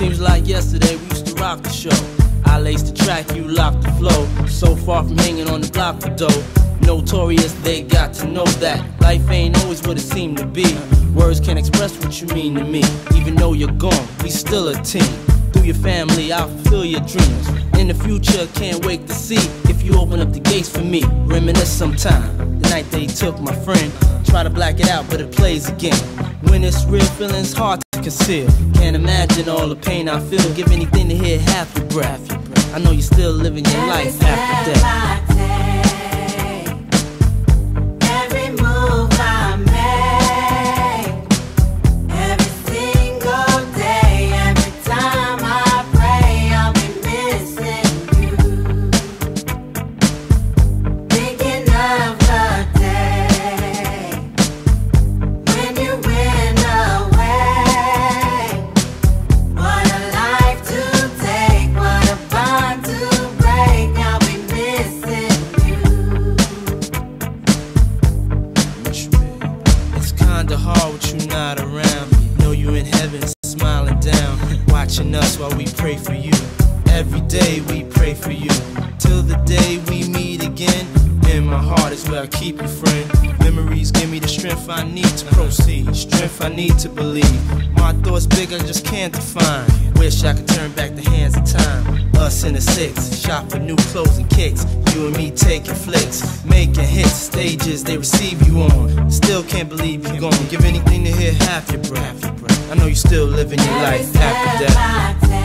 Seems like yesterday we used to rock the show. I laced the track, you locked the flow. So far from hanging on the block for dough. Notorious, they got to know that life ain't always what it seemed to be. Words can't express what you mean to me. Even though you're gone, we still a team. Through your family, I'll fulfill your dreams. In the future, can't wait to see if you open up the gates for me. Reminisce sometime, the night they took my friend. Try to black it out, but it plays again. When it's real, feeling's hard to conceal. Can't imagine all the pain I feel. Give anything to hear half your breath. I know you're still living your life after death. Hard with you not around. Know you in heaven smiling down, watching us while we pray for you. Every day we pray for you, till the day we meet again. In my heart is where I keep you, friend. Memories give me the strength I need to proceed, strength I need to believe. My thoughts big, I just can't define. Wish I could turn back the hands of time. Us in the six, shop for new clothes and kicks. You and me taking flicks, making hits, stages they receive you on. Still can't believe you're gone. Give anything to hear half your breath. I know you still living your life after death.